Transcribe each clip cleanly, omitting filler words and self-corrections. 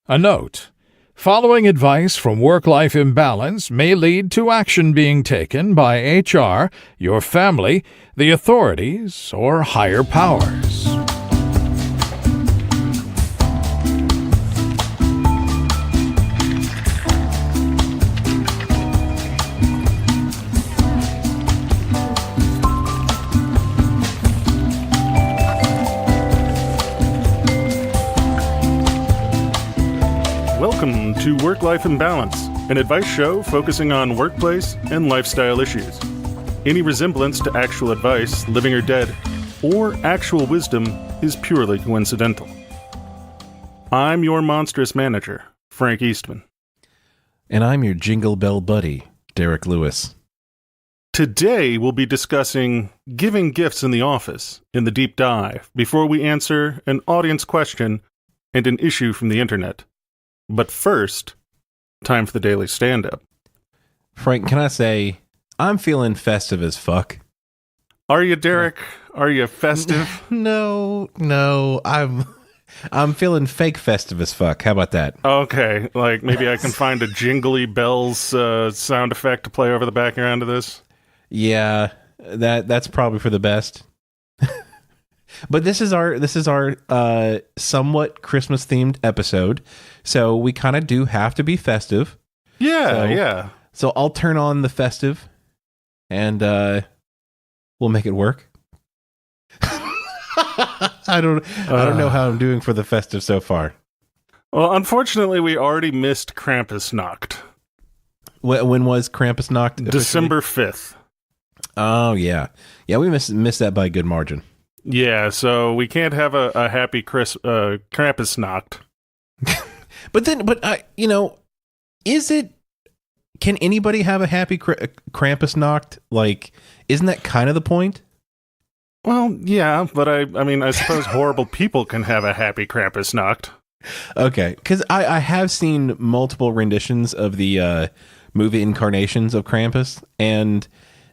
A note: following advice from Work-Life Imbalance may lead to action being taken by HR, your family, the authorities, or higher powers. Welcome to Work-Life Imbalance, an advice show focusing on workplace and lifestyle issues. Any resemblance to actual advice, living or dead, or actual wisdom is purely coincidental. I'm your monstrous manager, Frank Eastman. And I'm your Jingle Bell buddy, Derek Lewis. Today we'll be discussing giving gifts in the office in the deep dive before we answer an audience question and an issue from the internet. But first, time for the daily stand-up. Frank, can I say, I'm feeling festive as fuck. Are you, Derek? Are you festive? No, I'm feeling fake festive as fuck. How about that? Okay, like maybe I can find a jingly bells sound effect to play over the background of this. Yeah, that's probably for the best. But this is our somewhat Christmas themed episode, so we kind of do have to be festive. Yeah. So I'll turn on the festive, and we'll make it work. I don't know how I'm doing for the festive so far. Well, unfortunately, we already missed Krampusnacht. When was Krampusnacht? December 5th. Oh yeah, we missed that by a good margin. Yeah, so we can't have a happy Krampusnacht. Is it? Can anybody have a happy Krampusnacht? Like, isn't that kind of the point? Well, yeah, but I suppose horrible people can have a happy Krampusnacht. Okay, because I have seen multiple renditions of the movie incarnations of Krampus, and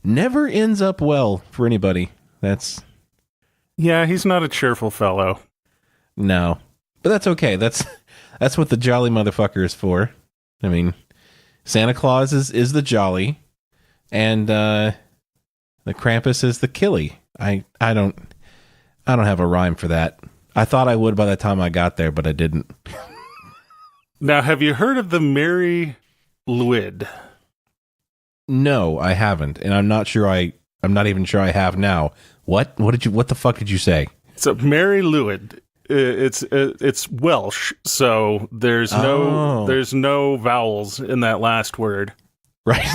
never ends up well for anybody. Yeah, he's not a cheerful fellow. No, but that's okay. That's what the jolly motherfucker is for. I mean, Santa Claus is the jolly, and the Krampus is the killy. I don't have a rhyme for that. I thought I would by the time I got there, but I didn't. Now, have you heard of the Mary Lwyd? No, I haven't, and I'm not even sure I have now. What the fuck did you say? So Mary Lwyd, it's Welsh, so there's no vowels in that last word. Right.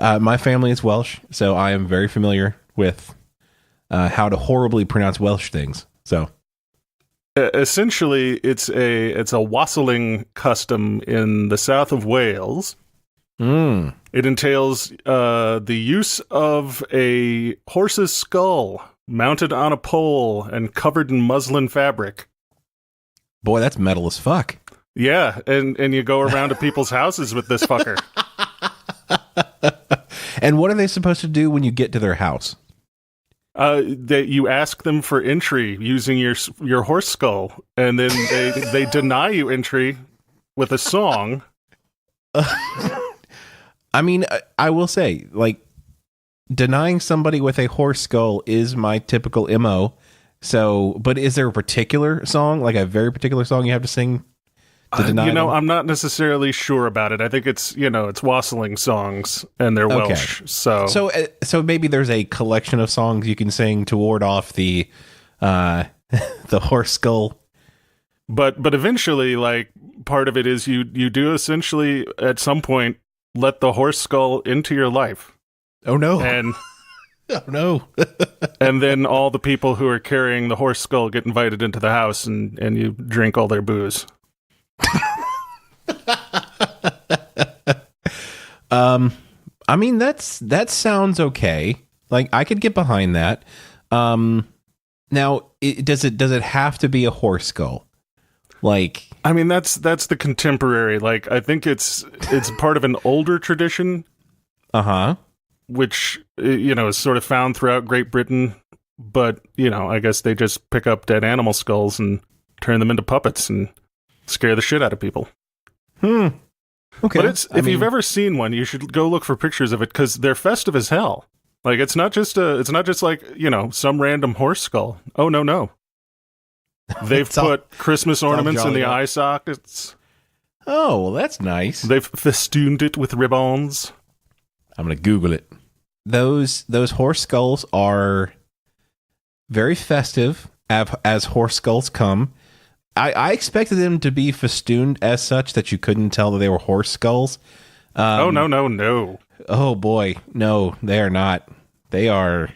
My family is Welsh, so I am very familiar with how to horribly pronounce Welsh things. So essentially, it's a wassailing custom in the south of Wales. It entails the use of a horse's skull mounted on a pole and covered in muslin fabric. Boy, that's metal as fuck. Yeah, and you go around to people's houses with this fucker. And what are they supposed to do when you get to their house? That you ask them for entry using your horse skull, and then they deny you entry with a song. I mean, I will say, like, denying somebody with a horse skull is my typical MO. So, but is there a particular song, like a very particular song you have to sing to deny them? I'm not necessarily sure about it. I think it's wassailing songs, and they're Welsh. So maybe there's a collection of songs you can sing to ward off the the horse skull. But eventually, like, part of it is you do essentially at some point let the horse skull into your life. Oh no. And oh no. And then all the people who are carrying the horse skull get invited into the house, and you drink all their booze. I mean, that sounds okay. Like, I could get behind that. Now, does it have to be a horse skull? Like, I mean, that's the contemporary. Like, I think it's part of an older tradition. Which, is sort of found throughout Great Britain. But, I guess they just pick up dead animal skulls and turn them into puppets and scare the shit out of people. Okay. But if you've ever seen one, you should go look for pictures of it because they're festive as hell. Like it's not just like, some random horse skull. Oh no. They've put Christmas ornaments in the eye sockets. Oh, well, that's nice. They've festooned it with ribbons. I'm going to Google it. Those horse skulls are very festive as horse skulls come. I expected them to be festooned as such that you couldn't tell that they were horse skulls. No. Oh, boy. No, they are not. They are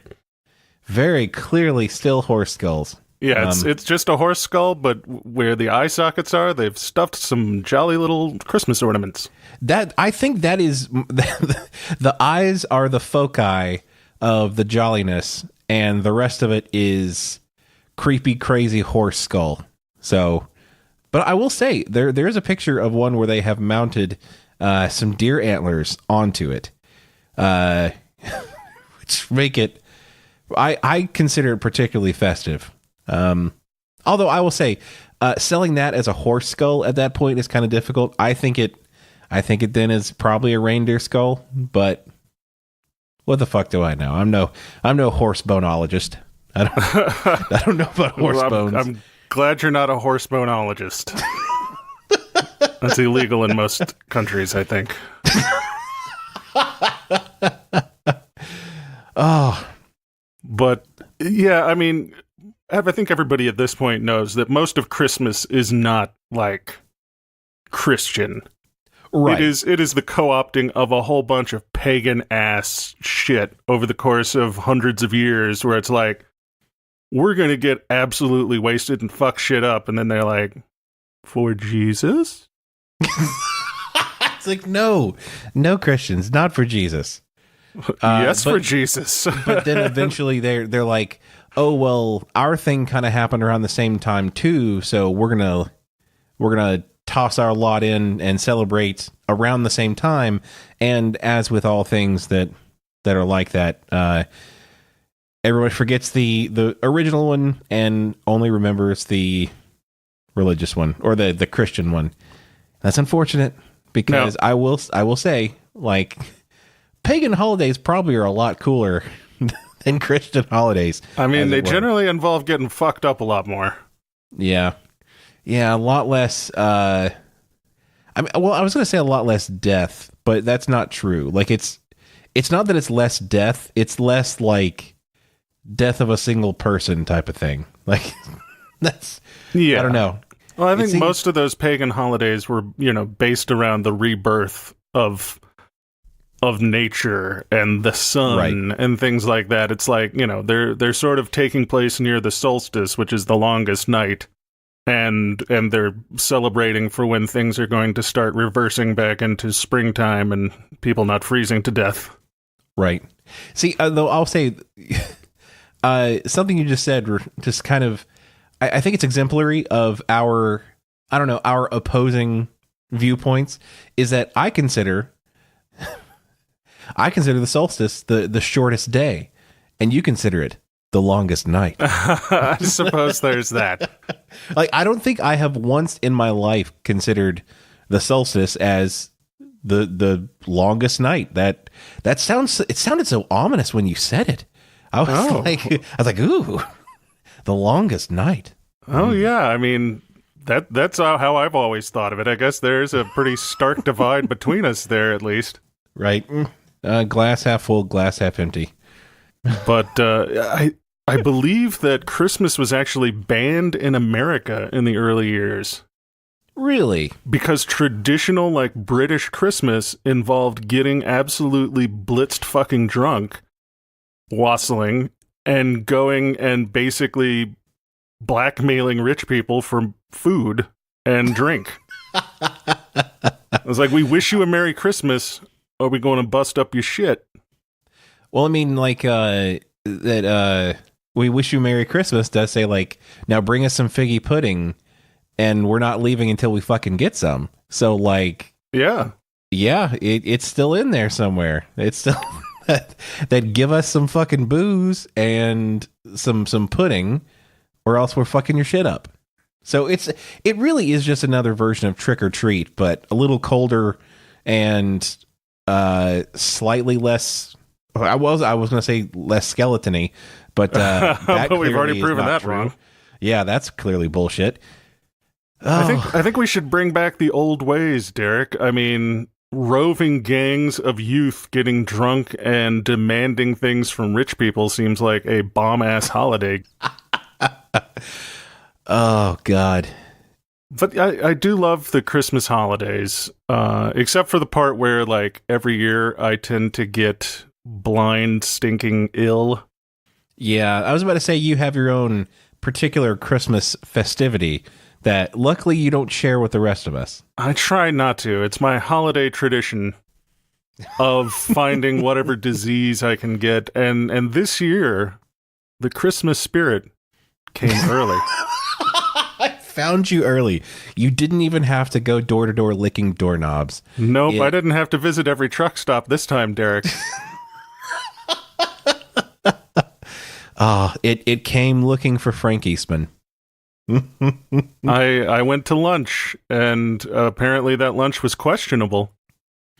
very clearly still horse skulls. Yeah, it's just a horse skull, but where the eye sockets are, they've stuffed some jolly little Christmas ornaments. I think that is the eyes are the foci of the jolliness, and the rest of it is creepy, crazy horse skull. So, but I will say there is a picture of one where they have mounted some deer antlers onto it, which make it. I consider it particularly festive. Although I will say, selling that as a horse skull at that point is kind of difficult. I think it then is probably a reindeer skull, but what the fuck do I know? I'm no horse boneologist. I don't know about horse bones. I'm glad you're not a horse boneologist. That's illegal in most countries, I think. Oh, but yeah, I mean, I think everybody at this point knows that most of Christmas is not like Christian. right. It is the co-opting of a whole bunch of pagan ass shit over the course of hundreds of years where it's like, we're going to get absolutely wasted and fuck shit up. And then they're like, for Jesus? It's like, no Christians, not for Jesus. For Jesus. But then eventually they're like, oh, well, our thing kind of happened around the same time too, so we're gonna toss our lot in and celebrate around the same time. And as with all things that are like that, everyone forgets the original one and only remembers the religious one or the Christian one. That's unfortunate because I will say, like, pagan holidays probably are a lot cooler than Christian holidays. I mean, they generally involve getting fucked up a lot more. Yeah, a lot less. I was going to say a lot less death, but that's not true. Like, it's not that it's less death; it's less like death of a single person type of thing. Like, that's I don't know. Well, I think most of those pagan holidays were, based around the rebirth of nature and the sun and things like that. It's like, they're sort of taking place near the solstice, which is the longest night, and they're celebrating for when things are going to start reversing back into springtime and people not freezing to death. Right. See, though I'll say something you just said, just kind of, I think it's exemplary of our opposing viewpoints, is that I consider the solstice the shortest day, and you consider it the longest night. I suppose there's that. Like, I don't think I have once in my life considered the solstice as the longest night. It sounded so ominous when you said it. I was like, ooh, the longest night. Oh yeah, I mean, that's how I've always thought of it. I guess there's a pretty stark divide between us there, at least. Right. Glass half full, glass half empty. But I believe that Christmas was actually banned in America in the early years. Really? Because traditional, like, British Christmas involved getting absolutely blitzed fucking drunk, wassailing, and going and basically blackmailing rich people for food and drink. It was like, we wish you a Merry Christmas, or we going to bust up your shit. Well, I mean, like, that we wish you Merry Christmas does say, like, now bring us some figgy pudding, and we're not leaving until we fucking get some. So, like, yeah, it's still in there somewhere. It's still that give us some fucking booze and some pudding, or else we're fucking your shit up. So it really is just another version of Trick or Treat, but a little colder and slightly less. I was going to say less skeleton-y, but that but we've already clearly is proven not that true. wrong. Yeah, that's clearly bullshit. I think we should bring back the old ways, Derek. I mean, roving gangs of youth getting drunk and demanding things from rich people seems like a bomb-ass holiday. Oh, God. But I do love the Christmas holidays, except for the part where, like, every year I tend to get blind, stinking ill. Yeah, I was about to say you have your own particular Christmas festivity that luckily you don't share with the rest of us. I try not to. It's my holiday tradition of finding whatever disease I can get. And this year, the Christmas spirit came early. I found you early. You didn't even have to go door to door licking doorknobs. Nope, I didn't have to visit every truck stop this time, Derek. It came looking for Frank Eastman. I went to lunch, and apparently that lunch was questionable.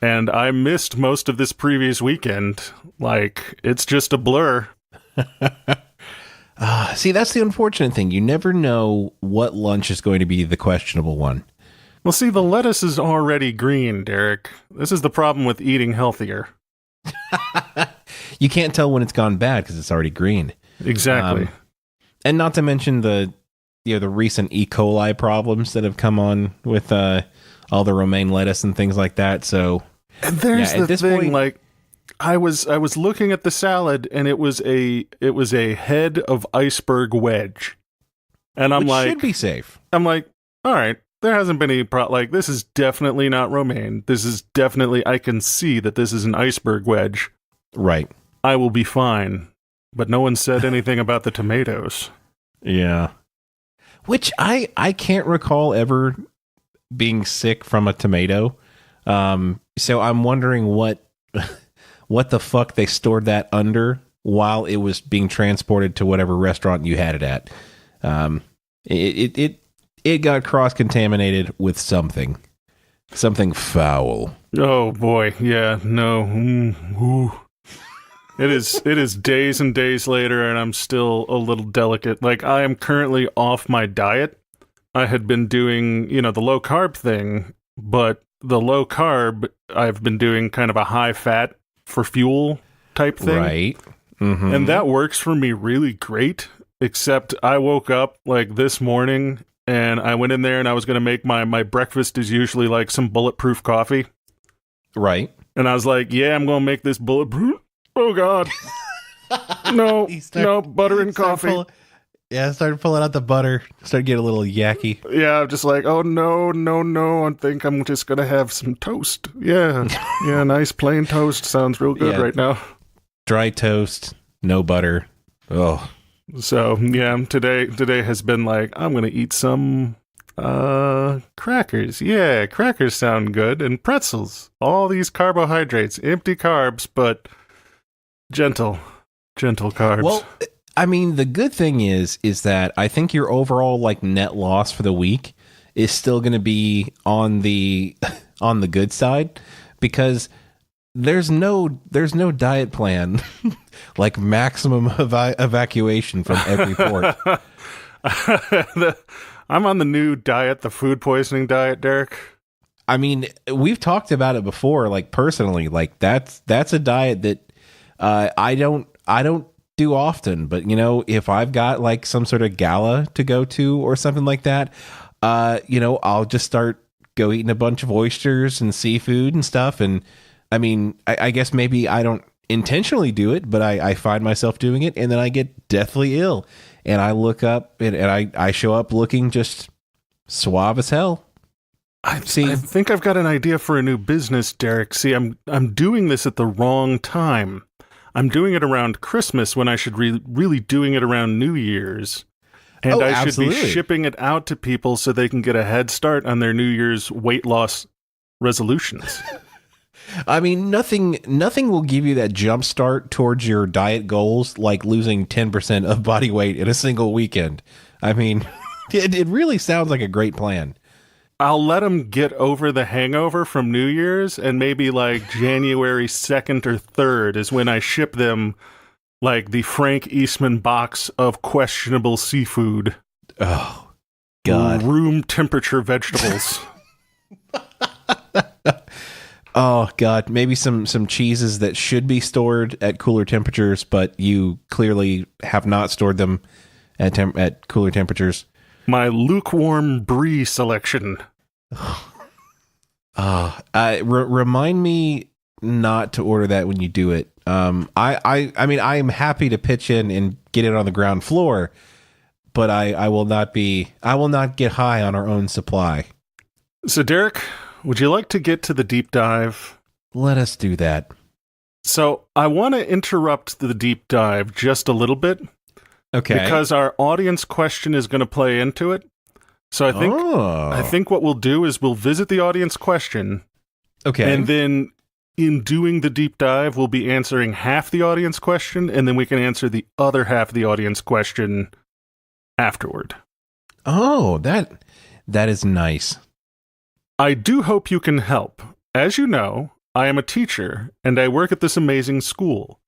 And I missed most of this previous weekend. Like, it's just a blur. See, that's the unfortunate thing. You never know what lunch is going to be the questionable one. Well, see, the lettuce is already green, Derek. This is the problem with eating healthier. You can't tell when it's gone bad because it's already green. Exactly. And not to mention the recent E. coli problems that have come on with all the romaine lettuce and things like that. So, and there's at the this thing, point, like, I was looking at the salad, and it was a head of iceberg wedge, and I'm which like, should be safe. I'm like, all right, there hasn't been any like, this is definitely not romaine. This is definitely, I can see that this is an iceberg wedge. Right. I will be fine. But no one said anything about the tomatoes. Yeah. Which I can't recall ever being sick from a tomato. So I'm wondering what the fuck they stored that under while it was being transported to whatever restaurant you had it at. It got cross-contaminated with something foul. Oh boy, yeah, no. Ooh. It is days and days later, and I'm still a little delicate. Like, I am currently off my diet. I had been doing, the low carb thing, but the low carb, I've been doing kind of a high fat for fuel type thing. Right. Mm-hmm. And that works for me really great, except I woke up like this morning and I went in there and I was going to make my breakfast is usually like some bulletproof coffee. Right. And I was like, yeah, I'm going to make this bulletproof. Oh, God. No, butter and coffee. I started pulling out the butter. Started getting a little yucky. Yeah, I'm just like, oh, no. I think I'm just going to have some toast. Yeah. Yeah, nice plain toast. Sounds real good right now. Dry toast, no butter. Oh. So, yeah, today has been like, I'm going to eat some crackers. Yeah, crackers sound good. And pretzels. All these carbohydrates. Empty carbs, but gentle carbs. Well, I mean, the good thing is that I think your overall like net loss for the week is still going to be on the good side, because there's no diet plan like maximum evacuation from every port. I'm on the new diet, the food poisoning diet, Derek. I mean, we've talked about it before, like personally, like that's a diet that I don't do often, but if I've got like some sort of gala to go to or something like that, I'll just start eating a bunch of oysters and seafood and stuff. And I mean, I guess maybe I don't intentionally do it, but I find myself doing it, and then I get deathly ill, and I look up and I show up looking just suave as hell. I think I've got an idea for a new business, Derek. See, I'm doing this at the wrong time. I'm doing it around Christmas when I should really doing it around New Year's. And I should absolutely be shipping it out to people so they can get a head start on their New Year's weight loss resolutions. I mean, nothing will give you that jump start towards your diet goals like losing 10% of body weight in a single weekend. I mean, It really sounds like a great plan. I'll let them get over the hangover from New Year's, and maybe like January 2nd or 3rd is when I ship them like the Frank Eastman box of questionable seafood. Oh, God. Room temperature vegetables. Oh, God. Maybe some cheeses that should be stored at cooler temperatures, but you clearly have not stored them at cooler temperatures. My lukewarm brie selection. Remind me not to order that when you do it. I mean, I am happy to pitch in and get it on the ground floor, but I will not get high on our own supply. So, Derek, would you like to get to the deep dive? Let us do that. So, I want to interrupt the deep dive just a little bit. Okay. Because our audience question is going to play into it. So I think what we'll do is we'll visit the audience question. Okay. And then in doing the deep dive, we'll be answering half the audience question, and then we can answer the other half of the audience question afterward. Oh, that is nice. I do hope you can help. As you know, I am a teacher, and I work at this amazing school.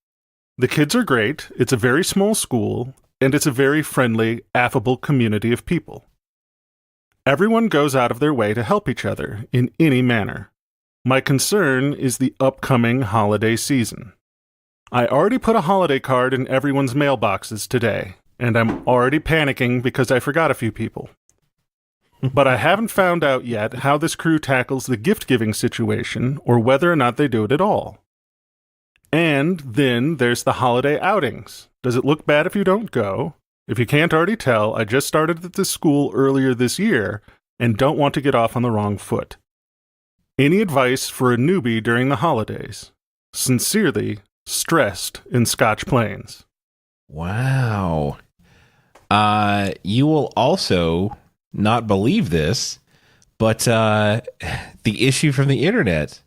The kids are great. It's a very small school, and it's a very friendly, affable community of people. Everyone goes out of their way to help each other in any manner. My concern is the upcoming holiday season. I already put a holiday card in everyone's mailboxes today, and I'm already panicking because I forgot a few people. But I haven't found out yet how this crew tackles the gift-giving situation or whether or not they do it at all. And then there's the holiday outings. Does it look bad if you don't go? If you can't already tell, I just started at this school earlier this year and don't want to get off on the wrong foot. Any advice for a newbie during the holidays? Sincerely, Stressed in Scotch Plains. Wow. You will also not believe this, but the issue from the internet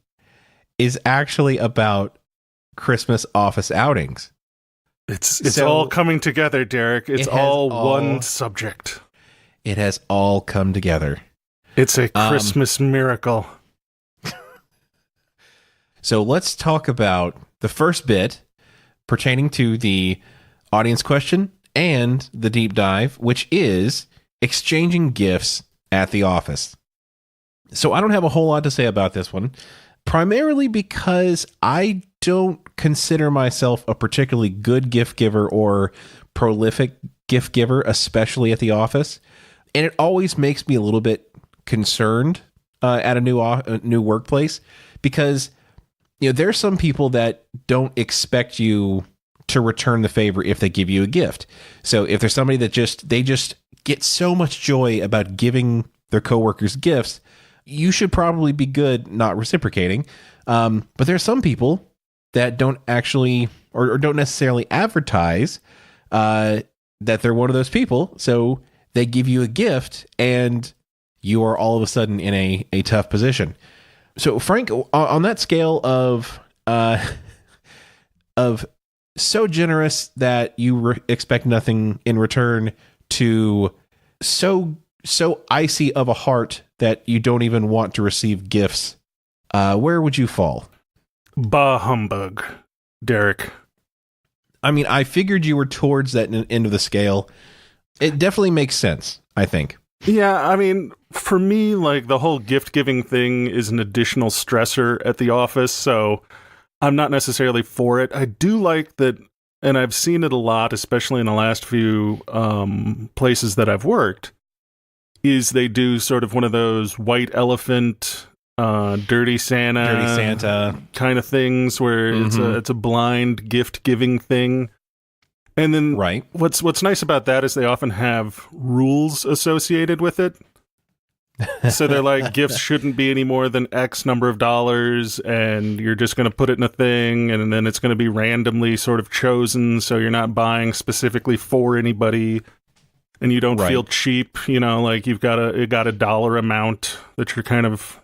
is actually about Christmas office outings. It's all coming together, Derek. It's all one subject. It has all come together. It's a Christmas miracle. So let's talk about the first bit pertaining to the audience question and the deep dive, which is exchanging gifts at the office. So I don't have a whole lot to say about this one, primarily because I don't consider myself a particularly good gift giver or prolific gift giver, especially at the office. And it always makes me a little bit concerned at a new workplace because, you know, there's some people that don't expect you to return the favor if they give you a gift. So if there's somebody that they just get so much joy about giving their coworkers gifts, you should probably be good not reciprocating. But there's some people that don't actually or don't necessarily advertise that they're one of those people. So they give you a gift and you are all of a sudden in a tough position. So Frank, on that scale of so generous that you expect nothing in return to so icy of a heart that you don't even want to receive gifts, where would you fall? Bah humbug, Derek. I mean, I figured you were towards that end of the scale. It definitely makes sense, I think. Yeah, I mean, for me, like, the whole gift-giving thing is an additional stressor at the office, so I'm not necessarily for it. I do like that, and I've seen it a lot, especially in the last few places that I've worked, is they do sort of one of those white elephant, dirty Santa kind of things where it's a blind gift-giving thing. And then right. What's nice about that is they often have rules associated with it. So they're like, gifts shouldn't be any more than X number of dollars, and you're just going to put it in a thing, and then it's going to be randomly sort of chosen, so you're not buying specifically for anybody, and you don't feel cheap, you know, like you got a dollar amount that you're kind of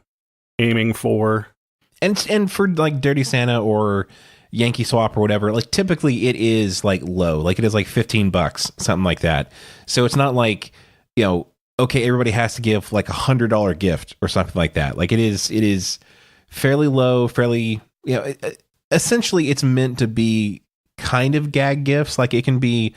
aiming for. And for like Dirty Santa or Yankee Swap or whatever, like typically it is like low, like it is like $15, something like that. So it's not like, you know, okay, everybody has to give like $100 gift or something like that. Like it is fairly low, fairly, essentially it's meant to be kind of gag gifts. Like it can be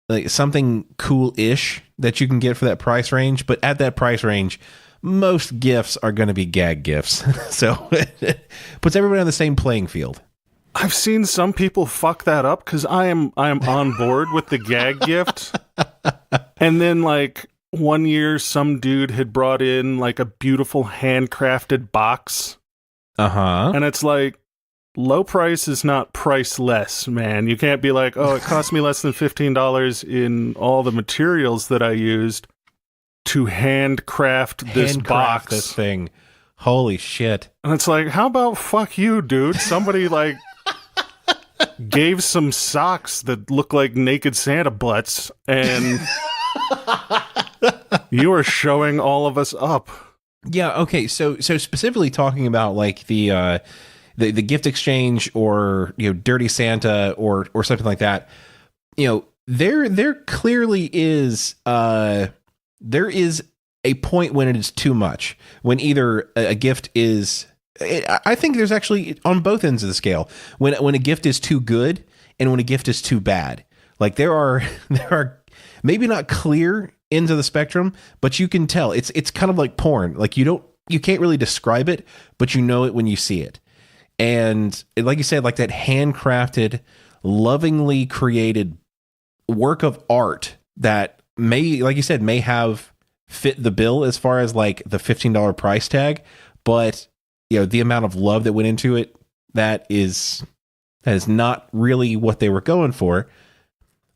like something cool-ish that you can get for that price range, but at that price range, most gifts are going to be gag gifts. So it puts everybody on the same playing field. I've seen some people fuck that up because I am on board with the gag gift. And then like one year some dude had brought in like a beautiful handcrafted box. Uh-huh. And it's like, low price is not priceless, man. You can't be like, oh, it cost me less than $15 in all the materials that I used to handcraft this box. This thing. Holy shit. And it's like, how about fuck you, dude? Somebody like gave some socks that look like naked Santa butts, and you are showing all of us up. Yeah, okay. So specifically talking about like the gift exchange or Dirty Santa or something like that, there clearly is there is a point when it is too much, when either a gift is, I think there's actually on both ends of the scale, when a gift is too good and when a gift is too bad. Like there are maybe not clear ends of the spectrum, but you can tell it's kind of like porn. Like you can't really describe it, but you know it when you see it. And like you said, like that handcrafted, lovingly created work of art that may, like you said, may have fit the bill as far as like the $15 price tag, but the amount of love that went into it, that is not really what they were going for.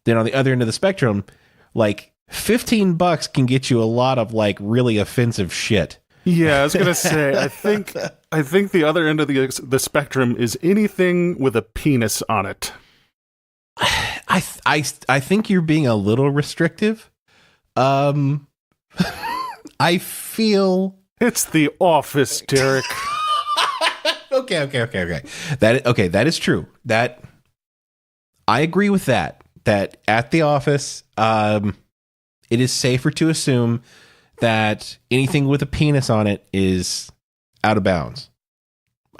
Then on the other end of the spectrum, like $15 can get you a lot of like really offensive shit. Yeah, I was gonna say, I think the other end of the spectrum is anything with a penis on it. I think you're being a little restrictive. I feel it's The Office, Derek. Okay. That is true. That I agree with that. That at The Office, it is safer to assume that anything with a penis on it is out of bounds.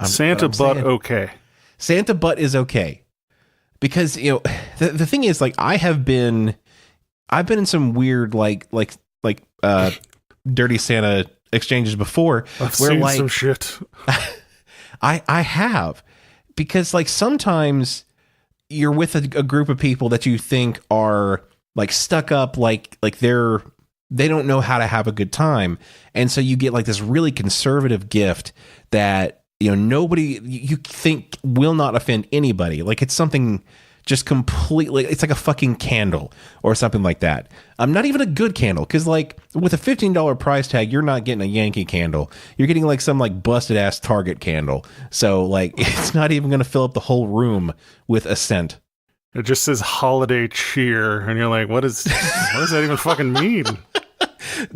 Santa butt, okay. Santa butt is okay. Because, the thing is, like, I've been in some weird, like Dirty Santa exchanges before. I've seen some shit. I have. Because, like, sometimes you're with a group of people that you think are, like, stuck up, like they don't know how to have a good time. And so you get like this really conservative gift that, nobody you think will not offend anybody. Like it's something just completely, it's like a fucking candle or something like that. Not even a good candle. Cause like with a $15 price tag, you're not getting a Yankee candle. You're getting like some like busted ass Target candle. So like, it's not even going to fill up the whole room with a scent. It just says holiday cheer, and you're like, what does that even fucking mean?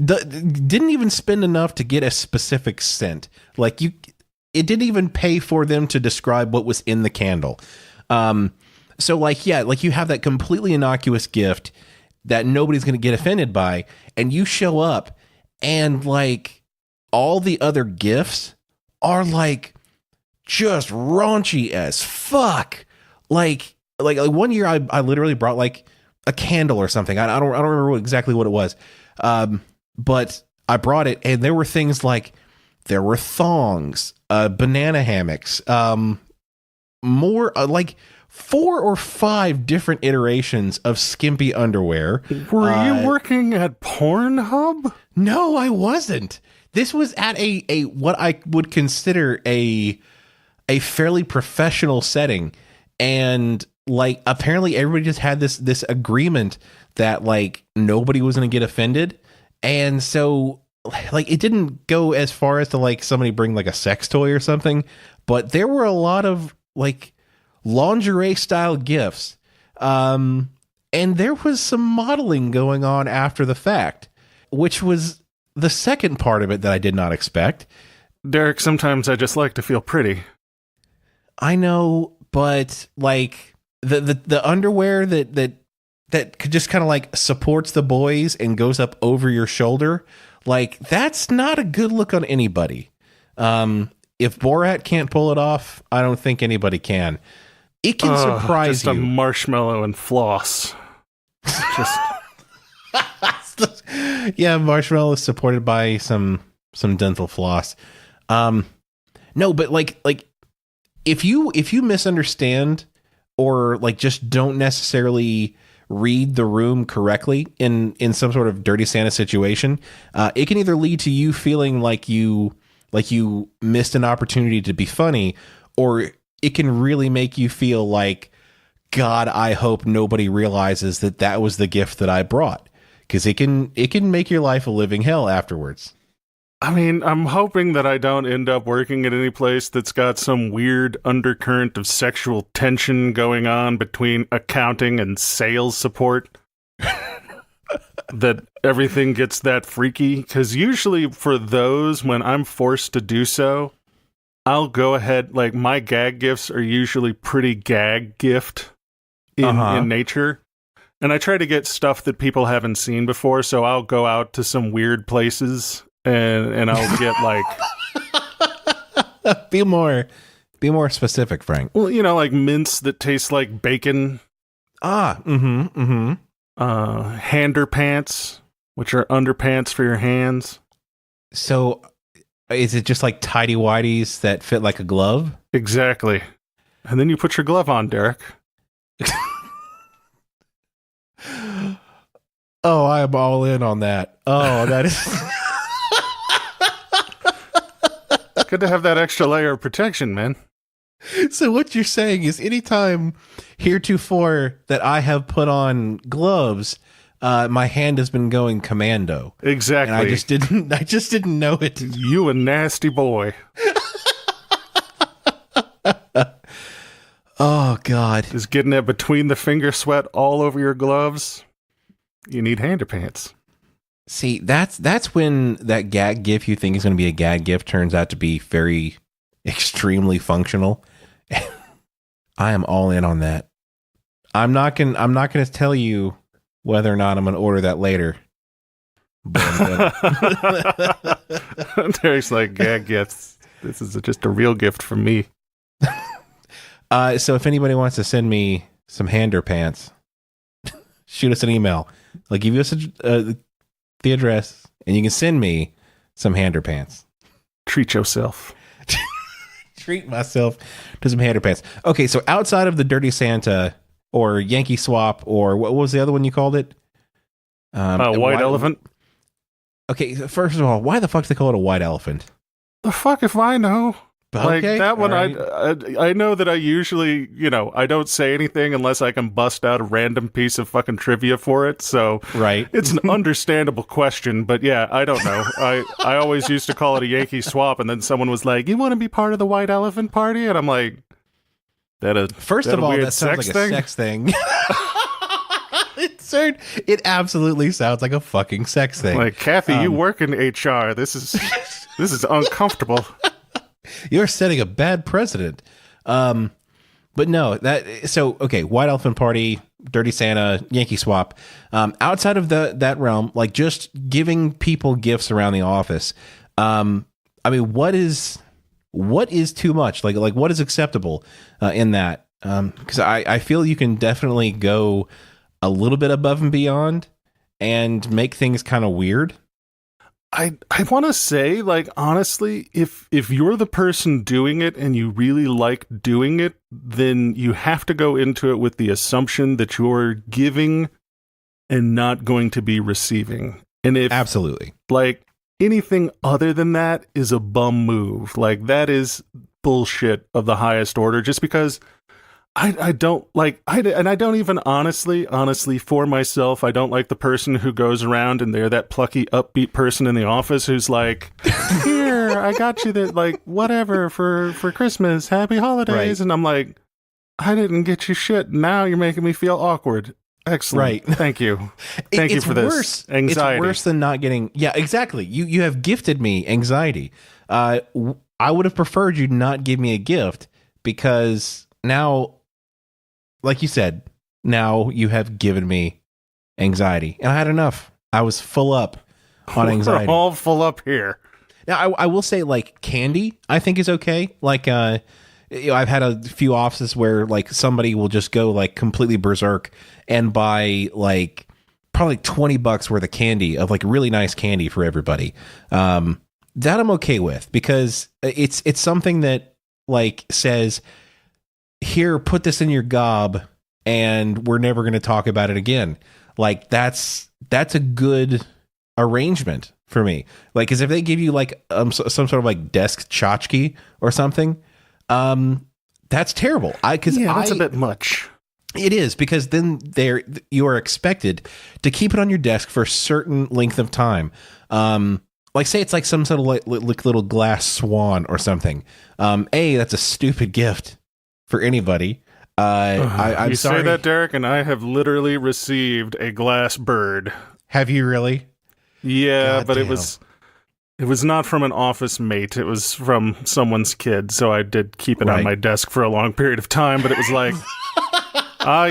Didn't even spend enough to get a specific scent. Like it didn't even pay for them to describe what was in the candle. So like, yeah, like you have that completely innocuous gift that nobody's going to get offended by, and you show up and like all the other gifts are like just raunchy as fuck. Like one year I literally brought like a candle or something. I don't remember exactly what it was. But I brought it and there were things like there were thongs, banana hammocks, more like 4 or 5 different iterations of skimpy underwear. Were you working at Pornhub? No, I wasn't. This was at a what I would consider a fairly professional setting. And like apparently everybody just had this agreement that like nobody was going to get offended. And so like it didn't go as far as to like somebody bring like a sex toy or something, but there were a lot of like lingerie style gifts. And there was some modeling going on after the fact, which was the second part of it that I did not expect. Derek, sometimes I just like to feel pretty. I know, but like the underwear that that could just kind of like supports the boys and goes up over your shoulder, like that's not a good look on anybody. If Borat can't pull it off, I don't think anybody can. It can surprise just you. A marshmallow and floss. Just yeah, marshmallow is supported by some dental floss. No, but like if you misunderstand or like just don't necessarily read the room correctly in some sort of dirty Santa situation, it can either lead to you feeling like you missed an opportunity to be funny, or it can really make you feel like, God, I hope nobody realizes that was the gift that I brought, because it can make your life a living hell afterwards. I mean, I'm hoping that I don't end up working at any place that's got some weird undercurrent of sexual tension going on between accounting and sales support. That everything gets that freaky. Because usually for those, when I'm forced to do so, I'll go ahead, like my gag gifts are usually pretty gag gift in nature. And I try to get stuff that people haven't seen before, so I'll go out to some weird places and I'll get like Be more specific, Frank. Well, like mints that taste like bacon. Hander pants, which are underpants for your hands. So is it just like tidy whities that fit like a glove? Exactly. And then you put your glove on, Derek. Oh, I'm all in on that. Oh, that is good to have that extra layer of protection, man. So what you're saying is anytime heretofore that I have put on gloves, my hand has been going commando. Exactly. And I just didn't know it. You a nasty boy. Oh God. Just getting it between the finger sweat all over your gloves. You need hander pants. See, that's when that gag gift you think is going to be a gag gift turns out to be very extremely functional. I am all in on that. I'm not going to tell you whether or not I'm going to order that later. Derek's like, gag gifts. This is just a real gift from me. So if anybody wants to send me some hander pants, shoot us an email. I'll give you us the address, and you can send me some hander pants. Treat yourself. Treat myself to some hander pants. Okay, so outside of the Dirty Santa or Yankee Swap, or what was the other one you called it? White elephant. Okay, first of all, why the fuck do they call it a white elephant? The fuck if I know. Like Okay, that one, right. I know that I usually, I don't say anything unless I can bust out a random piece of fucking trivia for it. So right. It's an understandable question, but yeah, I don't know. I always used to call it a Yankee swap, and then someone was like, "You want to be part of the white elephant party?" And I'm like, First of all, that sounds like a sex thing. It absolutely sounds like a fucking sex thing. Like, Kathy, you work in HR. This is uncomfortable. You're setting a bad precedent. But no, okay, white elephant party, Dirty Santa, Yankee Swap. Outside of that realm, like just giving people gifts around the office. I mean, what is too much? Like what is acceptable in that? Because I feel you can definitely go a little bit above and beyond and make things kind of weird. I want to say, like, honestly, if you're the person doing it and you really like doing it, then you have to go into it with the assumption that you're giving and not going to be receiving. And if absolutely, like, anything other than that is a bum move. Like, that is bullshit of the highest order, just because I don't like, and I don't even honestly for myself, I don't like the person who goes around and they're that plucky, upbeat person in the office who's like, here, I got you that, like, whatever for Christmas, happy holidays. Right. And I'm like, I didn't get you shit. Now you're making me feel awkward. Excellent. Right. Thank you. Thank you for this. Anxiety. It's worse than not getting, yeah, exactly. You have gifted me anxiety. I would have preferred you not give me a gift, because now, like you said, now you have given me anxiety, and I had enough. I was full up on anxiety. We're all full up here. Now, I will say, like, candy, I think is okay. Like, I've had a few offices where, like, somebody will just go, like, completely berserk and buy, like, probably $20 worth of candy, of, like, really nice candy for everybody. That I'm okay with, because it's something that, like, says, here, put this in your gob, and we're never going to talk about it again. Like, that's a good arrangement for me. Like, because if they give you, like, some sort of, like, desk tchotchke or something, that's terrible. That's a bit much. It is, because then you are expected to keep it on your desk for a certain length of time. Like, say it's like some sort of like little glass swan or something. That's a stupid gift for anybody. I'm you sorry. say that, Derek, and I have literally received a glass bird. Have you really? Yeah, God but damn. it was not from an office mate. It was from someone's kid, so I did keep it on Right. my desk for a long period of time, but it was like,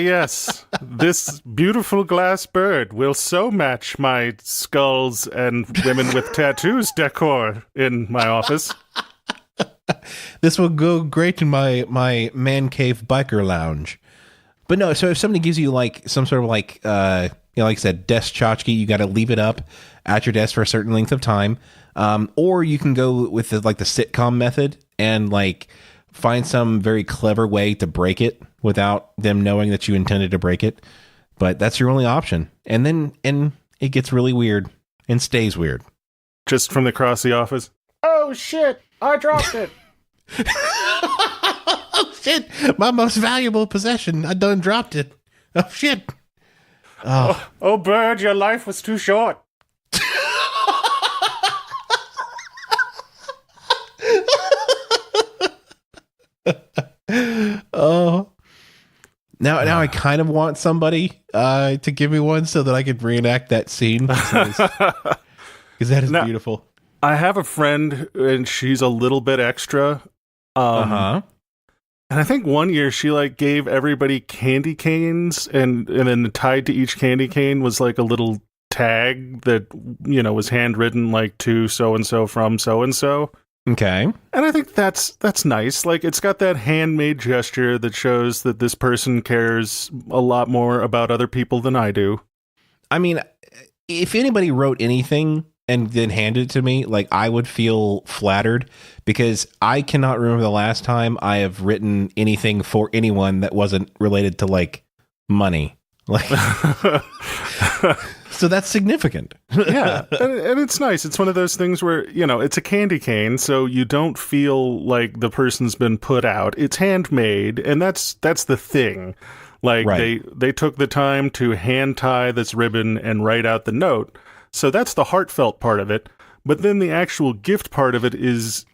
yes, this beautiful glass bird will so match my skulls and women with tattoos decor in my office. This will go great in my man cave biker lounge. But no, so if somebody gives you like some sort of like like I said, desk tchotchke, you got to leave it up at your desk for a certain length of time, or you can go with the sitcom method and like find some very clever way to break it without them knowing that you intended to break it. But that's your only option, and it gets really weird and stays weird. Just from across the office. Oh shit! I dropped it. Oh shit! My most valuable possession. I done dropped it. Oh shit! Oh, bird, your life was too short. Oh. Now I kind of want somebody to give me one so that I could reenact that scene, because that is Now- beautiful. I have a friend, and she's a little bit extra. And I think one year she like gave everybody candy canes, and then tied to each candy cane was like a little tag that, you know, was handwritten like to so and so from so and so. Okay. And I think that's nice. Like, it's got that handmade gesture that shows that this person cares a lot more about other people than I do. I mean, if anybody wrote anything and then handed it to me, like, I would feel flattered, because I cannot remember the last time I have written anything for anyone that wasn't related to like money. Like, so that's significant. Yeah, and it's nice. It's one of those things where, you know, it's a candy cane, so you don't feel like the person's been put out. It's handmade, and that's the thing. Like, Right. they took the time to hand tie this ribbon and write out the note. So that's the heartfelt part of it. But then the actual gift part of it is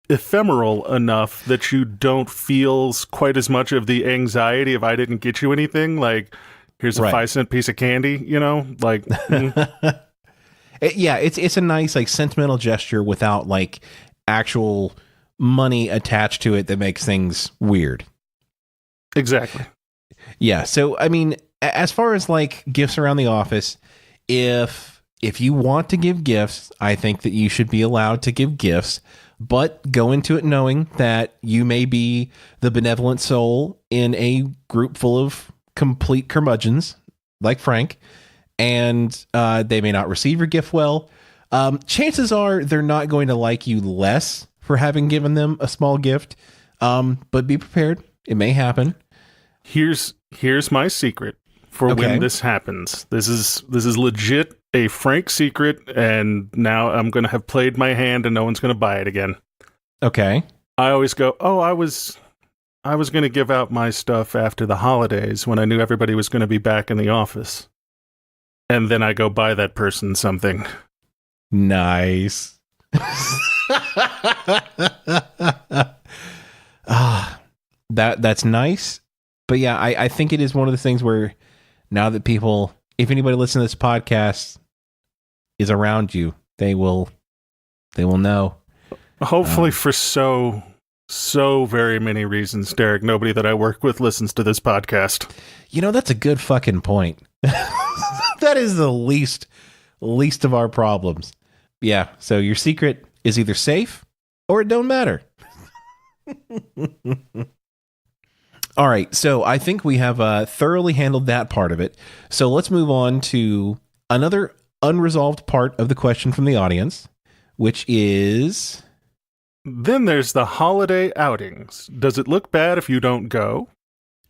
ephemeral enough that you don't feel quite as much of the anxiety if I didn't get you anything. Like, here's a Right. 5-cent piece of candy, you know? Like, Yeah, it's a nice like sentimental gesture without like actual money attached to it that makes things weird. exactly. Yeah, so I mean, as far as like gifts around the office, if you want to give gifts, I think that you should be allowed to give gifts, but go into it knowing that you may be the benevolent soul in a group full of complete curmudgeons like Frank, and they may not receive your gift well. Chances are they're not going to like you less for having given them a small gift, but be prepared. It may happen. Here's my secret for Okay. when this happens. This is legit a Frank secret, and now I'm going to have played my hand and no one's going to buy it again. Okay. I always go, "Oh, I was going to give out my stuff after the holidays when I knew everybody was going to be back in the office." And then I go buy that person something. Nice. That's nice. But yeah, I think it is one of the things where now that people, if anybody listening to this podcast is around you, they will know. Hopefully for so very many reasons, Derek. Nobody that I work with listens to this podcast. You know, that's a good fucking point. That is the least of our problems. Yeah, so your secret is either safe or it don't matter. All right, so I think we have thoroughly handled that part of it. So let's move on to another unresolved part of the question from the audience, which is... Then there's the holiday outings. Does it look bad if you don't go?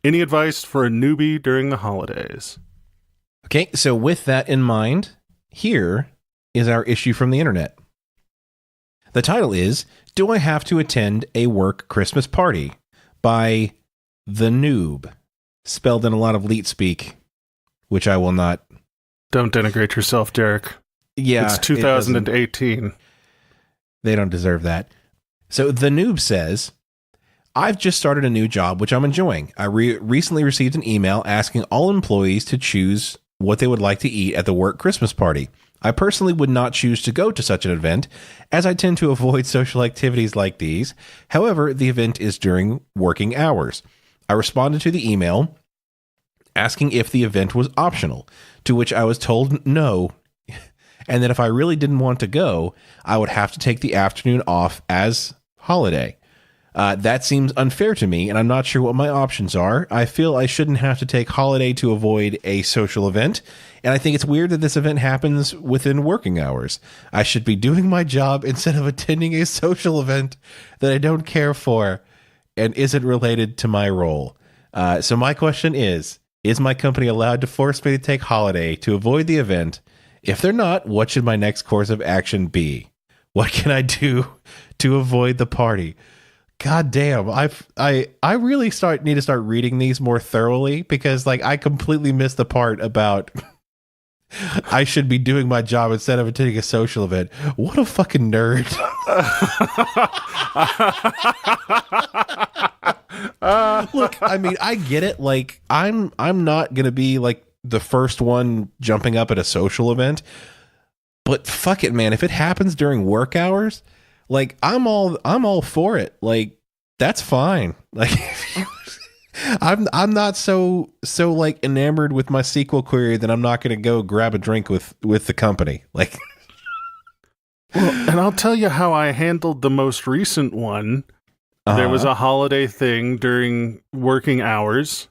Any advice for a newbie during the holidays? Okay, so with that in mind, here is our issue from the internet. The title is, Do I Have to Attend a Work Christmas Party? By The Noob, spelled in a lot of leet speak, which I will not. Don't denigrate yourself, Derek. Yeah. It's 2018. They don't deserve that. So The Noob says, I've just started a new job, which I'm enjoying. I recently received an email asking all employees to choose what they would like to eat at the work Christmas party. I personally would not choose to go to such an event, as I tend to avoid social activities like these. However, the event is during working hours. I responded to the email asking if the event was optional, to which I was told no, and that if I really didn't want to go, I would have to take the afternoon off as holiday. That seems unfair to me, and I'm not sure what my options are. I feel I shouldn't have to take holiday to avoid a social event, and I think it's weird that this event happens within working hours. I should be doing my job instead of attending a social event that I don't care for and isn't related to my role. So my question is my company allowed to force me to take holiday to avoid the event? If they're not, what should my next course of action be? What can I do to avoid the party? God damn, I really need to start reading these more thoroughly, because like I completely missed the part about I should be doing my job instead of attending a social event. What a fucking nerd. Look, I mean, I get it. Like I'm not going to be like the first one jumping up at a social event, but fuck it, man. If it happens during work hours, like I'm all for it. Like that's fine. Like I'm not so like enamored with my SQL query that I'm not going to go grab a drink with the company. Like, well, and I'll tell you how I handled the most recent one. There was a holiday thing during working hours,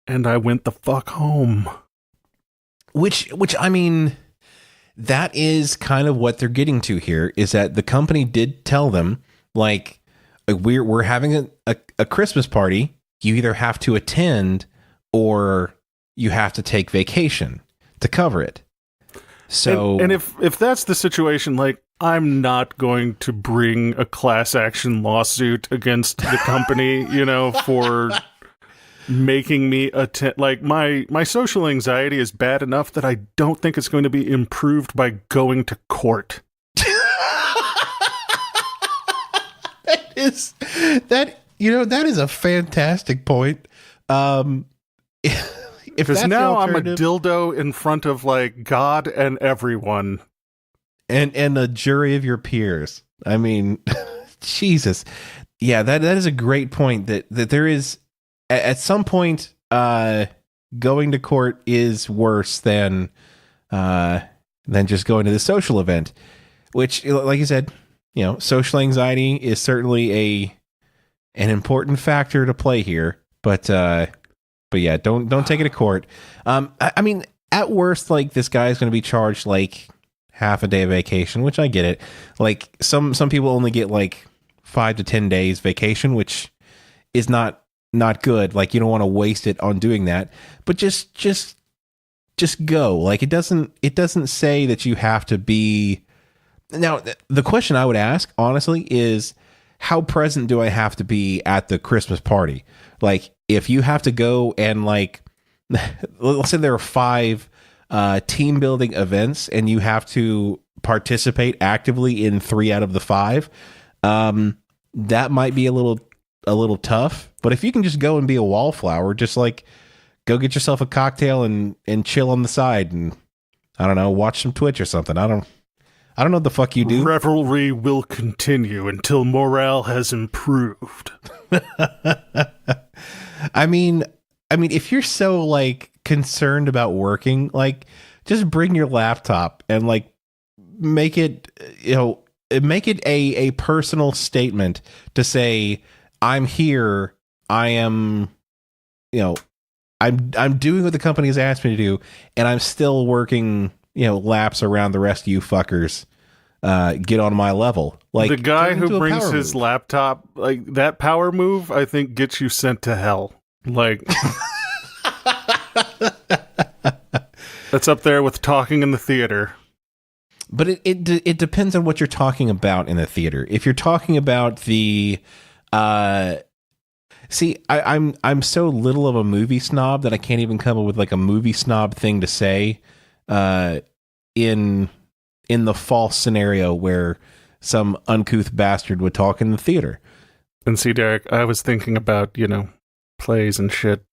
and I went the fuck home. Which I mean, that is kind of what they're getting to here, is that the company did tell them, like, we're having a Christmas party. You either have to attend or you have to take vacation to cover it. So, and if that's the situation, like, I'm not going to bring a class action lawsuit against the company, for making me attend. Like, my social anxiety is bad enough that I don't think it's going to be improved by going to court. That is a fantastic point. Because now I'm a dildo in front of like God and everyone, and a jury of your peers. I mean, Jesus, yeah, that is a great point. That there is at some point, going to court is worse than just going to the social event. Which, like you said, social anxiety is certainly an important factor to play here. But yeah, don't take it to court. I mean, at worst, like, this guy is going to be charged like half a day of vacation, which I get it. Like some people only get like 5 to 10 days vacation, which is not good. Like, you don't want to waste it on doing that. But just go. Like, it doesn't say that you have to be. Now, the question I would ask, honestly, is how present do I have to be at the Christmas party? Like, if you have to go and, like, let's say there are 5 team building events and you have to participate actively in 3 out of the 5, that might be a little tough. But if you can just go and be a wallflower, just like go get yourself a cocktail and chill on the side and, I don't know, watch some Twitch or something. I don't know what the fuck you do. Revelry will continue until morale has improved. I mean, if you're so like concerned about working, like, just bring your laptop and like make it, make it a personal statement to say, I'm here. I am, I'm doing what the company has asked me to do, and I'm still working, laps around the rest of you fuckers. Get on my level. Like, the guy who brings his laptop, like that power move, I think gets you sent to hell. Like, that's up there with talking in the theater. But it depends on what you're talking about in the theater. If you're talking about the, I'm so little of a movie snob that I can't even come up with like a movie snob thing to say, in the false scenario where some uncouth bastard would talk in the theater. And see, Derek, I was thinking about, plays and shit.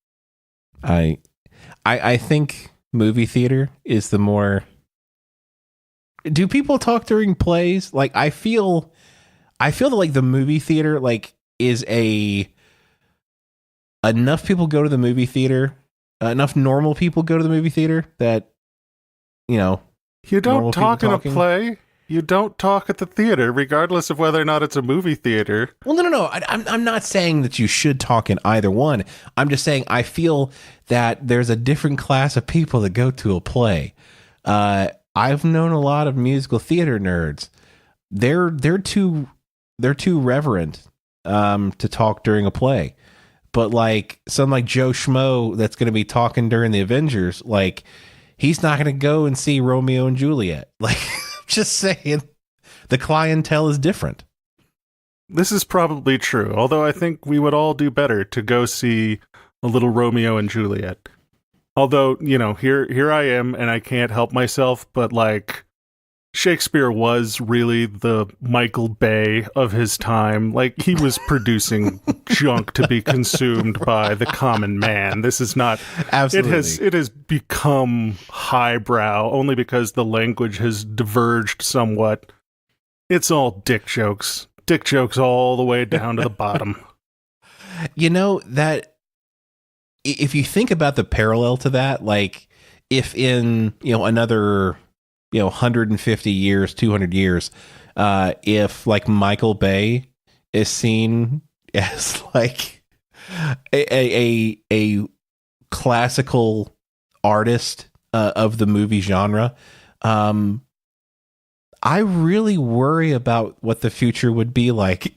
I think movie theater is the more. Do people talk during plays? Like, I feel that like the movie theater like is enough people go to the movie theater, enough normal people go to the movie theater that you don't talk in a play. You don't talk at the theater, regardless of whether or not it's a movie theater. Well, no. I'm not saying that you should talk in either one. I'm just saying I feel that there's a different class of people that go to a play. I've known a lot of musical theater nerds. They're too reverent to talk during a play. But like some like Joe Schmo that's going to be talking during the Avengers, like he's not going to go and see Romeo and Juliet. Like, just saying, the clientele is different. This is probably true, although I think we would all do better to go see a little Romeo and Juliet. Although, here I am, and I can't help myself, but like, Shakespeare was really the Michael Bay of his time. Like, he was producing junk to be consumed by the common man. This is not... Absolutely. It has become highbrow only because the language has diverged somewhat. It's all dick jokes. Dick jokes all the way down to the bottom. That... If you think about the parallel to that, like, if in, another... 150 years, 200 years, if like Michael Bay is seen as like a classical artist of the movie genre, I really worry about what the future would be like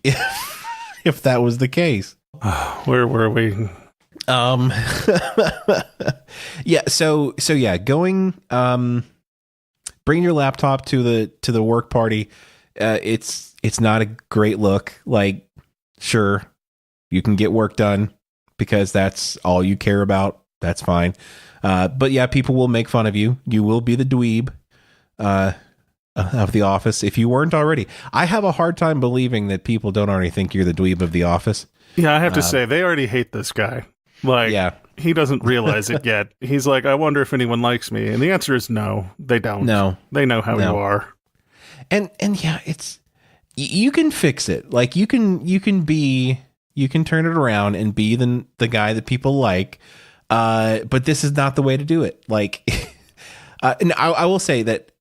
if that was the case. Where were we? Yeah. So yeah, going. Bring your laptop to the work party. It's not a great look. Like, sure, you can get work done because that's all you care about. That's fine. But yeah, people will make fun of you. You will be the dweeb of the office if you weren't already. I have a hard time believing that people don't already think you're the dweeb of the office. Yeah, I have to say, they already hate this guy. Like, yeah. He doesn't realize it yet. He's like, I wonder if anyone likes me. And the answer is no, they don't. No. They know how you are. And yeah, you can fix it. Like, you can turn it around and be the guy that people like. But this is not the way to do it. Like, and I will say that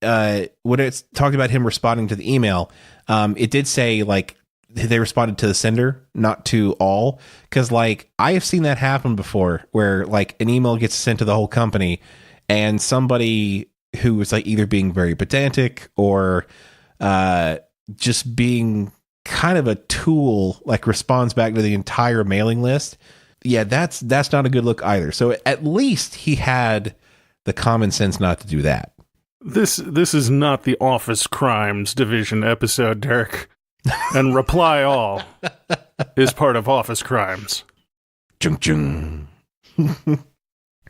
when it's talking about him responding to the email, it did say like, they responded to the sender, not to all. Because, like, I have seen that happen before where, like, an email gets sent to the whole company and somebody who is, like, either being very pedantic or just being kind of a tool, like, responds back to the entire mailing list. Yeah, that's not a good look either. So at least he had the common sense not to do that. This is not the Office Crimes Division episode, Derek. And Reply All is part of Office Crimes. Chung chung.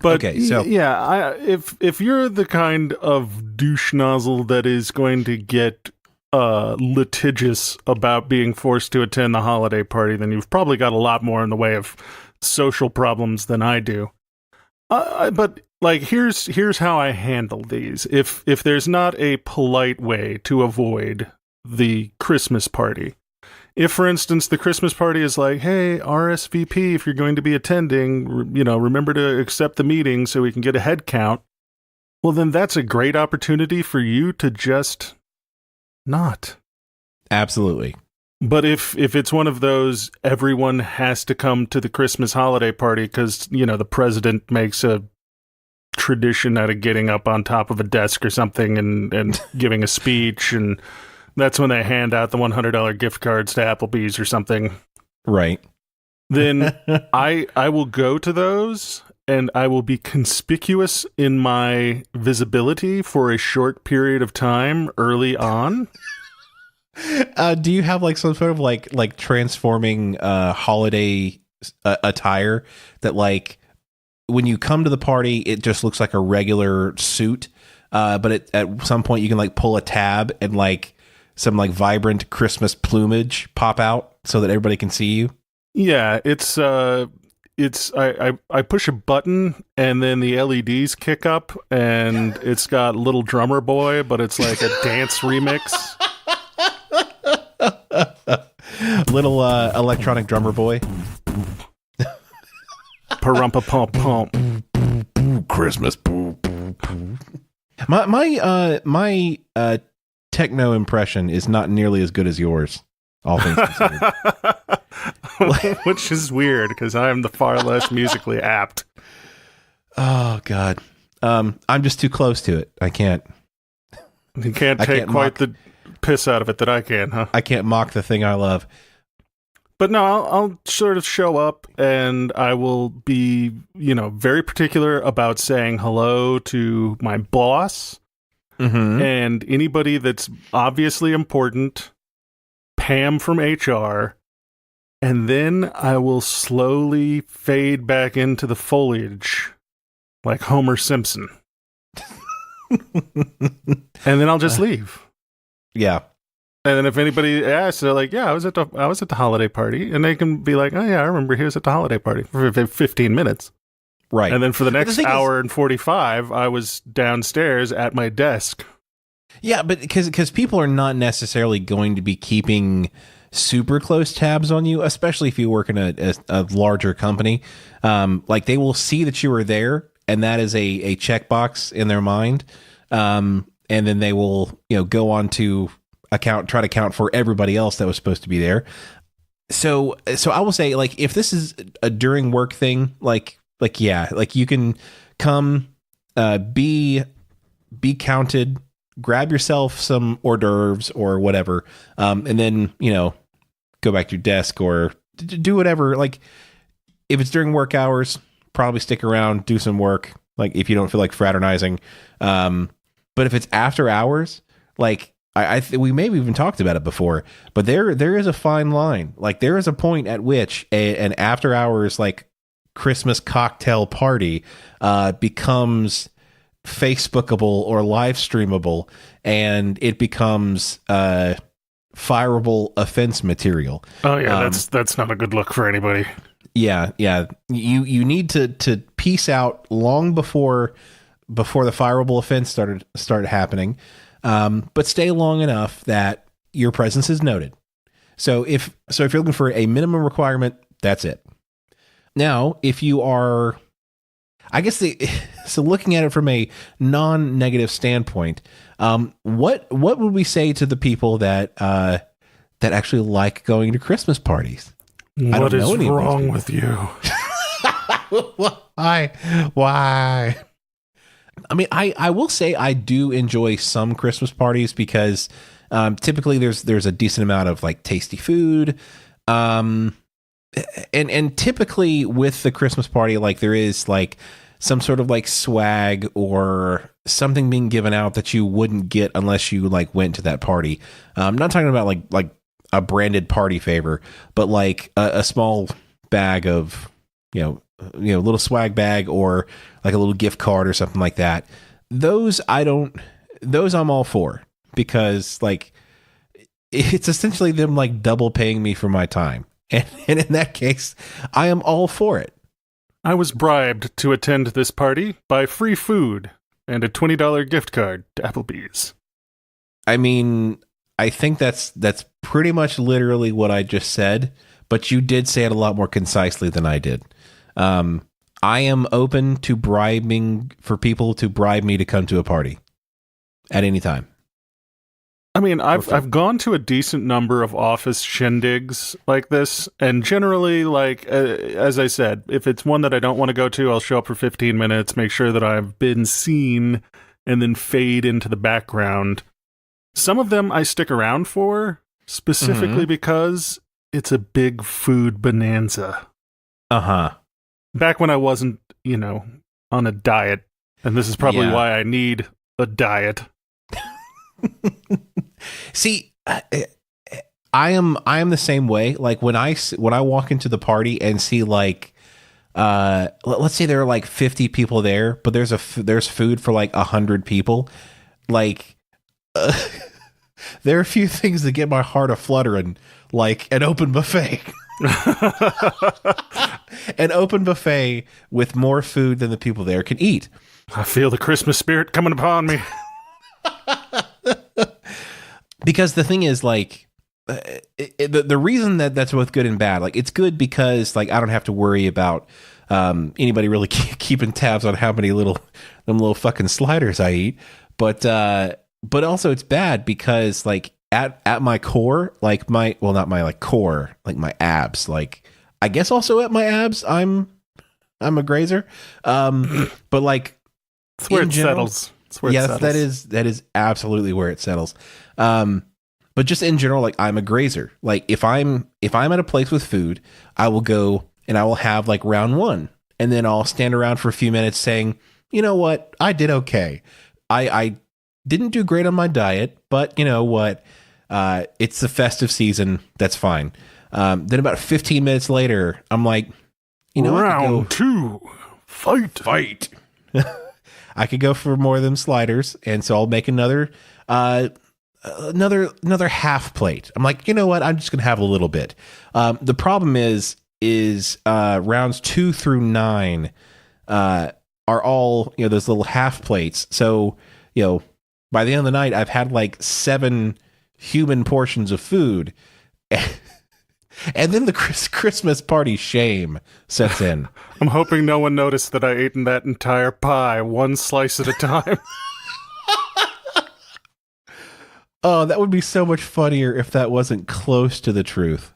But okay, so yeah, if you're the kind of douche nozzle that is going to get litigious about being forced to attend the holiday party, then you've probably got a lot more in the way of social problems than I do. But like, here's how I handle these. If there's not a polite way to avoid the Christmas party, If, for instance, the Christmas party is like, hey, RSVP, if you're going to be attending, remember to accept the meeting so we can get a head count. Well, then that's a great opportunity for you to just not. Absolutely. But if it's one of those, everyone has to come to the Christmas holiday party because, the president makes a tradition out of getting up on top of a desk or something and giving a speech, and that's when they hand out the $100 gift cards to Applebee's or something. Right. Then I will go to those, and I will be conspicuous in my visibility for a short period of time early on. Do you have like some sort of like transforming holiday attire that like when you come to the party, it just looks like a regular suit, but at some point you can like pull a tab and like some like vibrant Christmas plumage pop out so that everybody can see you? Yeah, it's I push a button and then the LEDs kick up and it's got Little Drummer Boy, but it's like a dance remix. Little electronic drummer boy. Parumpa pump pump. Christmas. My techno impression is not nearly as good as yours, all things considered. Which is weird because I'm the far less musically apt. Oh God, I'm just too close to it. I can't. You can't take quite the piss out of it that I can, huh? I can't mock the thing I love. But no, I'll sort of show up and I will be, very particular about saying hello to my boss and anybody that's obviously important, Pam from HR, and then I will slowly fade back into the foliage like Homer Simpson. And then I'll just leave. Yeah. And then if anybody asks, they're like, "Yeah, I was at the holiday party," and they can be like, "Oh yeah, I remember he was at the holiday party for 15 minutes." Right. And then for the next hour and 45, I was downstairs at my desk. Yeah, but because people are not necessarily going to be keeping super close tabs on you, especially if you work in a larger company. Like they will see that you are there, and that is a checkbox in their mind. And then they will, go on to try to count for everybody else that was supposed to be there. So I will say, like, if this is a during work thing, yeah, like you can come, be counted, grab yourself some hors d'oeuvres or whatever, and then, go back to your desk or do whatever. Like if it's during work hours, probably stick around, do some work. Like if you don't feel like fraternizing. But if it's after hours, like we may have even talked about it before, but there is a fine line. Like there is a point at which an after hours like Christmas cocktail party becomes Facebookable or live streamable, and it becomes fireable offense material. Oh yeah, that's not a good look for anybody. Yeah. You need to peace out long before the fireable offense started happening, but stay long enough that your presence is noted. So if you're looking for a minimum requirement, that's it. Now, if you are, I guess so looking at it from a non-negative standpoint, what would we say to the people that actually like going to Christmas parties? What is wrong with you? Why? I mean, I will say I do enjoy some Christmas parties because typically there's a decent amount of like tasty food. And typically with the Christmas party, like there is like some sort of like swag or something being given out that you wouldn't get unless you like went to that party. I'm not talking about like a branded party favor, but like a small bag of, little swag bag or like a little gift card or something like that. Those I'm all for, because like it's essentially them like double paying me for my time. And in that case, I am all for it. I was bribed to attend this party by free food and a $20 gift card to Applebee's. I mean, I think that's pretty much literally what I just said, but you did say it a lot more concisely than I did. I am open to bribing for people to bribe me to come to a party at any time. I mean, I've gone to a decent number of office shindigs like this, and generally, like, as I said, if it's one that I don't want to go to, I'll show up for 15 minutes, make sure that I've been seen, and then fade into the background. Some of them I stick around for, specifically because it's a big food bonanza. Uh-huh. Back when I wasn't, on a diet, and this is probably why I need a diet. See, I am the same way. Like when I walk into the party and see like, let's say there are like 50 people there, but there's food for like 100 people. Like, there are a few things that get my heart a fluttering, like an open buffet. An open buffet with more food than the people there can eat. I feel the Christmas spirit coming upon me. Because the thing is, like, the reason that's both good and bad, like, it's good because, like, I don't have to worry about anybody really keeping tabs on how many them little fucking sliders I eat. But also it's bad because, like, at my core, like not my like core, like my abs, like I guess also at my abs, I'm a grazer. But like, it's where it settles. Yes, that is absolutely where it settles. But just in general, like I'm a grazer. Like if I'm at a place with food, I will go and I will have like round one, and then I'll stand around for a few minutes saying, you know what, I did okay. I didn't do great on my diet, but you know what, it's the festive season. That's fine. Then about 15 minutes later, I'm like, you know, round two, fight. I could go for more of them sliders, and so I'll make another half plate. I'm like, you know what? I'm just gonna have a little bit. The problem is rounds 2 through 9 are all, you know, those little half plates. So, you know, by the end of the night, I've had like 7 human portions of food. And then the Christmas party shame sets in. I'm hoping no one noticed that I ate that entire pie, one slice at a time. Oh, that would be so much funnier if that wasn't close to the truth.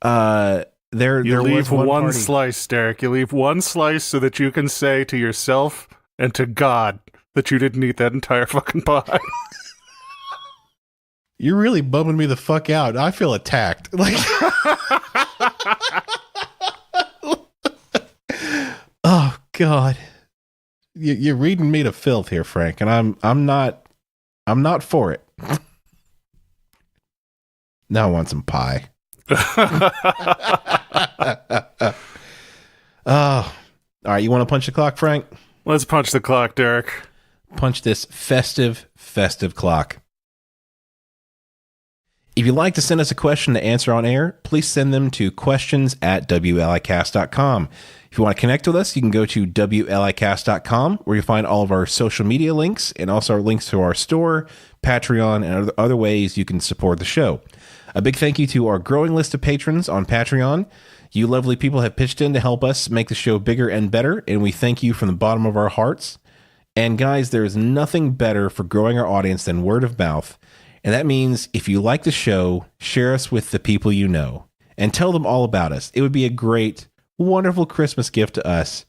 You leave one slice, Derek. You leave one slice so that you can say to yourself and to God that you didn't eat that entire fucking pie. You're really bumming me the fuck out. I feel attacked. Like, oh God, you're reading me to filth here, Frank, and I'm not for it. Now I want some pie. Oh, all right. You want to punch the clock, Frank? Let's punch the clock, Derek. Punch this festive clock. If you'd like to send us a question to answer on air, please send them to questions@WLIcast.com. If you want to connect with us, you can go to WLIcast.com, where you'll find all of our social media links and also our links to our store, Patreon, and other ways you can support the show. A big thank you to our growing list of patrons on Patreon. You lovely people have pitched in to help us make the show bigger and better, and we thank you from the bottom of our hearts. And guys, there is nothing better for growing our audience than word of mouth. And that means if you like the show, share us with the people you know and tell them all about us. It would be a great, wonderful Christmas gift to us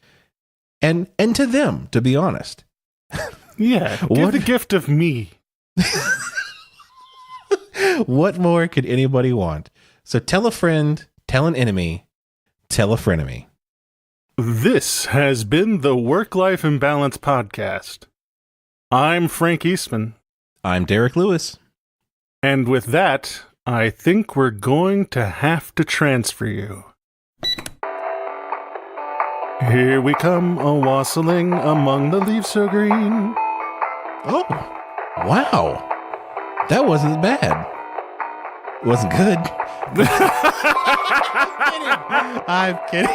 and to them, to be honest. Yeah, give the gift of me. What more could anybody want? So tell a friend, tell an enemy, tell a frenemy. This has been the Work-Life Imbalance Podcast. I'm Frank Eastman. I'm Derek Lewis. And with that, I think we're going to have to transfer you. Here we come, a-wassailing among the leaves so green. Oh, wow. That wasn't bad. It wasn't good. I'm kidding.